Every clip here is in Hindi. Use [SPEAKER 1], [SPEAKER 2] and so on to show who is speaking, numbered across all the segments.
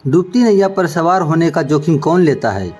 [SPEAKER 1] डूबती नैया पर सवार होने का जोखिम कौन लेता है,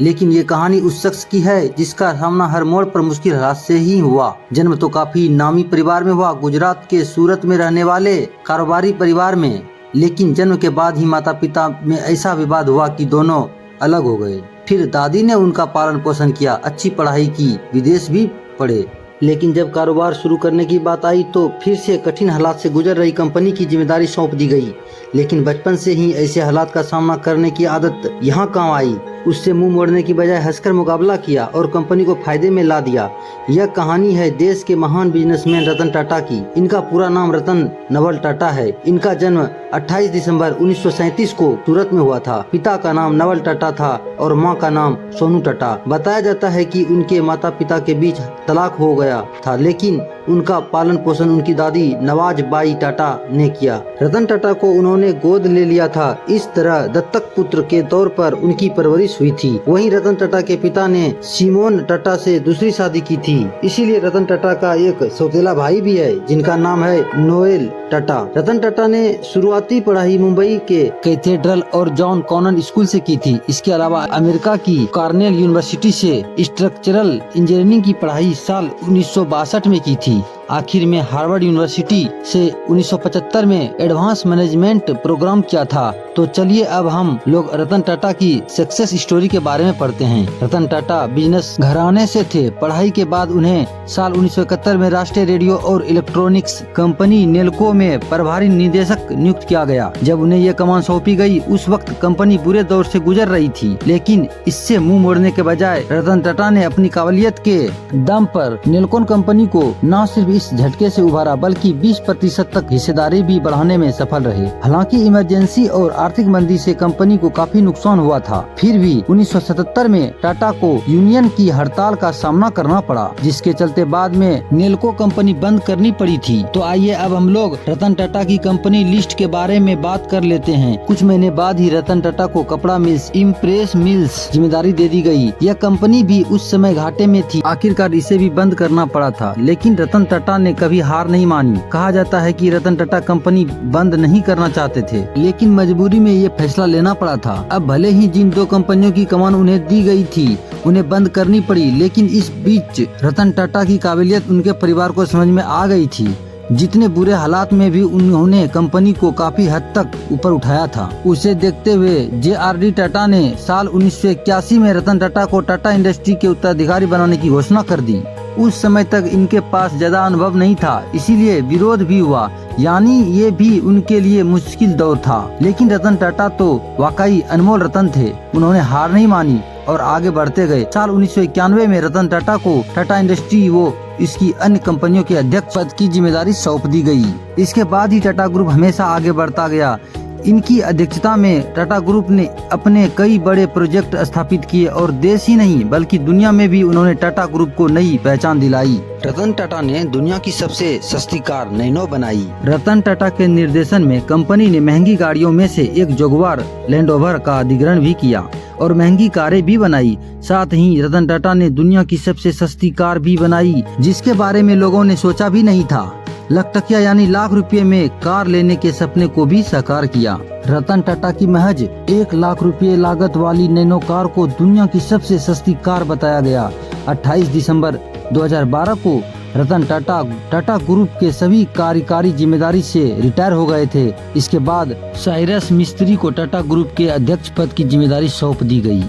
[SPEAKER 1] लेकिन ये कहानी उस शख्स की है जिसका सामना हर मोड़ पर मुश्किल हालात से ही हुआ। जन्म तो काफी नामी परिवार में हुआ, गुजरात के सूरत में रहने वाले कारोबारी परिवार में, लेकिन जन्म के बाद ही माता पिता में ऐसा विवाद हुआ कि दोनों अलग हो गए। फिर दादी ने उनका पालन पोषण किया, अच्छी पढ़ाई की, विदेश भी पढ़े, लेकिन जब कारोबार शुरू करने की बात आई तो फिर से कठिन हालात से गुजर रही कंपनी की जिम्मेदारी सौंप दी गई। लेकिन बचपन से ही ऐसे हालात का सामना करने की आदत यहाँ काम आई। उससे मुंह मोड़ने की बजाय हंसकर मुकाबला किया और कंपनी को फायदे में ला दिया। यह कहानी है देश के महान बिजनेसमैन रतन टाटा की। इनका पूरा नाम रतन नवल टाटा है। इनका जन्म 28 दिसंबर 1937 को सूरत में हुआ था। पिता का नाम नवल टाटा था और मां का नाम सोनू टाटा। बताया जाता है कि उनके माता पिता के बीच तलाक हो गया था, लेकिन उनका पालन पोषण उनकी दादी नवाज बाई टाटा ने किया। रतन टाटा को उन्होंने गोद ले लिया था। इस तरह दत्तक पुत्र के तौर पर उनकी परवरिश हुई थी। वहीं रतन टाटा के पिता ने सिमोन टाटा से दूसरी शादी की थी, इसीलिए रतन टाटा का एक सौतेला भाई भी है जिनका नाम है नोएल टाटा। रतन टाटा ने शुरुआती पढ़ाई मुंबई के कैथेड्रल और जॉन कॉनन स्कूल से की थी। इसके अलावा अमेरिका की कॉर्नेल यूनिवर्सिटी से स्ट्रक्चरल इंजीनियरिंग की पढ़ाई साल 1962 में की थी। आखिर में हार्वर्ड यूनिवर्सिटी से 1975 में एडवांस मैनेजमेंट प्रोग्राम किया था। तो चलिए अब हम लोग रतन टाटा की सक्सेस स्टोरी के बारे में पढ़ते हैं। रतन टाटा बिजनेस घराने से थे। पढ़ाई के बाद उन्हें साल 1971 में राष्ट्रीय रेडियो और इलेक्ट्रॉनिक्स कंपनी नेल्को में प्रभारी निदेशक नियुक्त किया गया। जब उन्हें यह कमान सौंपी गई, उस वक्त कंपनी बुरे दौर से गुजर रही थी, लेकिन इससे मुंह मोड़ने के बजाय रतन टाटा ने अपनी काबिलियत के दम पर नेल्को कंपनी को न सिर्फ इस झटके से उभारा, बल्कि 20% तक हिस्सेदारी भी बढ़ाने में सफल रहे। हालांकि इमरजेंसी और आर्थिक मंदी से कंपनी को काफी नुकसान हुआ था। फिर भी 1977 में टाटा को यूनियन की हड़ताल का सामना करना पड़ा, जिसके चलते बाद में नेल्को कंपनी बंद करनी पड़ी थी। तो आइए अब हम लोग रतन टाटा की कंपनी लिस्ट के बारे में बात कर लेते हैं। कुछ महीने बाद ही रतन टाटा को कपड़ा मिल्स इम्प्रेस मिल्स जिम्मेदारी दे दी गई। यह कंपनी भी उस समय घाटे में थी। आखिरकार इसे भी बंद करना पड़ा था, लेकिन रतन टाटा ने कभी हार नहीं मानी। कहा जाता है कि रतन टाटा कंपनी बंद नहीं करना चाहते थे, लेकिन मजबूरी में ये फैसला लेना पड़ा था। अब भले ही जिन दो कंपनियों की कमान उन्हें दी गई थी उन्हें बंद करनी पड़ी, लेकिन इस बीच रतन टाटा की काबिलियत उनके परिवार को समझ में आ गई थी। जितने बुरे हालात में भी उन्होंने कंपनी को काफी हद तक ऊपर उठाया था। उसे देखते हुए JRD टाटा ने साल 1981 में रतन टाटा को टाटा इंडस्ट्री के उत्तराधिकारी बनाने की घोषणा कर दी। उस समय तक इनके पास ज्यादा अनुभव नहीं था, इसीलिए विरोध भी हुआ, यानी ये भी उनके लिए मुश्किल दौर था। लेकिन रतन टाटा तो वाकई अनमोल रतन थे। उन्होंने हार नहीं मानी और आगे बढ़ते गए। साल 1991 में रतन टाटा को टाटा इंडस्ट्री वो इसकी अन्य कंपनियों के अध्यक्ष पद की जिम्मेदारी सौंप दी गई। इसके बाद ही टाटा ग्रुप हमेशा आगे बढ़ता गया। इनकी अध्यक्षता में टाटा ग्रुप ने अपने कई बड़े प्रोजेक्ट स्थापित किए और देश ही नहीं बल्कि दुनिया में भी उन्होंने टाटा ग्रुप को नई पहचान दिलाई। रतन टाटा ने दुनिया की सबसे सस्ती कार नैनो बनाई। रतन टाटा के निर्देशन में कंपनी ने महंगी गाड़ियों में से एक जगुआर लैंड रोवर का अधिग्रहण भी किया और महंगी कारें भी बनाई। साथ ही रतन टाटा ने दुनिया की सबसे सस्ती कार भी बनाई, जिसके बारे में लोगों ने सोचा भी नहीं था। लखटकिया यानी लाख रुपए में कार लेने के सपने को भी साकार किया। रतन टाटा की महज 1 लाख रुपए लागत वाली नैनो कार को दुनिया की सबसे सस्ती कार बताया गया। 28 दिसंबर 2012 को रतन टाटा टाटा ग्रुप के सभी कार्यकारी जिम्मेदारी से रिटायर हो गए थे। इसके बाद साइरस मिस्त्री को टाटा ग्रुप के अध्यक्ष पद की जिम्मेदारी सौंप दी गई।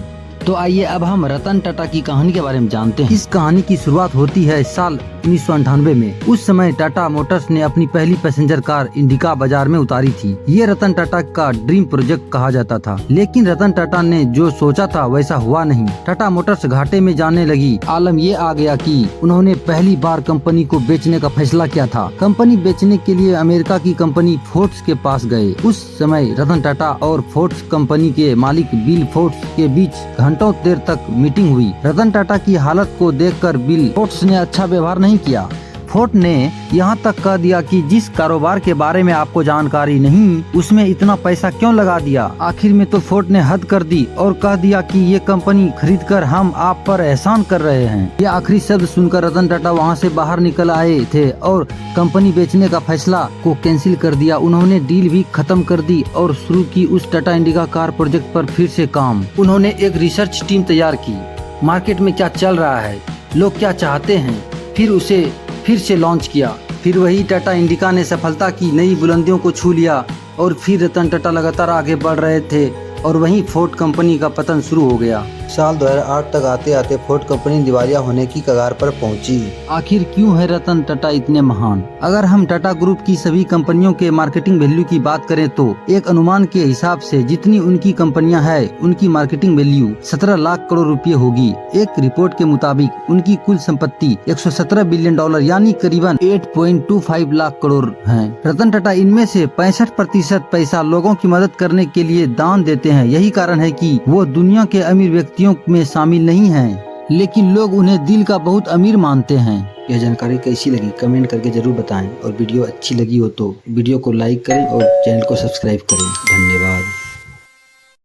[SPEAKER 1] तो आइए अब हम रतन टाटा की कहानी के बारे में जानते हैं। इस कहानी की शुरुआत होती है साल 1998 में। उस समय टाटा मोटर्स ने अपनी पहली पैसेंजर कार इंडिका बाजार में उतारी थी। ये रतन टाटा का ड्रीम प्रोजेक्ट कहा जाता था, लेकिन रतन टाटा ने जो सोचा था वैसा हुआ नहीं। टाटा मोटर्स घाटे में जाने लगी। आलम ये आ गया कि उन्होंने पहली बार कंपनी को बेचने का फैसला किया था। कंपनी बेचने के लिए अमेरिका की कंपनी फोर्ड्स के पास गए। उस समय रतन टाटा और फोर्ड्स कंपनी के मालिक बिल फोर्ड्स के बीच घंटों देर तक मीटिंग हुई। रतन टाटा की हालत को देखकर बिल फोर्ड्स ने अच्छा व्यवहार नहीं किया। फोर्ड ने यहाँ तक कह दिया कि जिस कारोबार के बारे में आपको जानकारी नहीं, उसमें इतना पैसा क्यों लगा दिया। आखिर में तो फोर्ड ने हद कर दी और कह दिया कि ये कंपनी खरीदकर हम आप पर एहसान कर रहे हैं। ये आखिरी शब्द सुनकर रतन टाटा वहाँ से बाहर निकल आए थे और कंपनी बेचने का फैसला को कैंसिल कर दिया। उन्होंने डील भी खत्म कर दी और शुरू की उस टाटा इंडिका कार प्रोजेक्ट पर फिर से काम। उन्होंने एक रिसर्च टीम तैयार की, मार्केट में क्या चल रहा है, लोग क्या चाहते हैं, फिर उसे फिर से लॉन्च किया। फिर वही टाटा इंडिका ने सफलता की नई बुलंदियों को छू लिया और फिर रतन टाटा लगातार आगे बढ़ रहे थे और वहीं फोर्ड कंपनी का पतन शुरू हो गया। साल 2008 तक आते आते फोर्ड कंपनी दिवालिया होने की कगार पर पहुंची। आखिर क्यों है रतन टाटा इतने महान? अगर हम टाटा ग्रुप की सभी कंपनियों के मार्केटिंग वैल्यू की बात करें तो एक अनुमान के हिसाब से जितनी उनकी कंपनियां हैं, उनकी मार्केटिंग वैल्यू 17 लाख करोड़ रुपए होगी। एक रिपोर्ट के मुताबिक उनकी कुल संपत्ति 117 बिलियन डॉलर यानी करीबन 8.25 लाख करोड़ है। रतन टाटा इनमें से 65% पैसा लोगों की मदद करने के लिए दान देते हैं। यही कारण है कि वो दुनिया के अमीर व्यक्तियों में शामिल नहीं हैं, लेकिन लोग उन्हें दिल का बहुत अमीर मानते हैं। यह जानकारी कैसी लगी कमेंट करके जरूर बताएं और वीडियो अच्छी लगी हो तो वीडियो को लाइक करें और चैनल को सब्सक्राइब करें। धन्यवाद।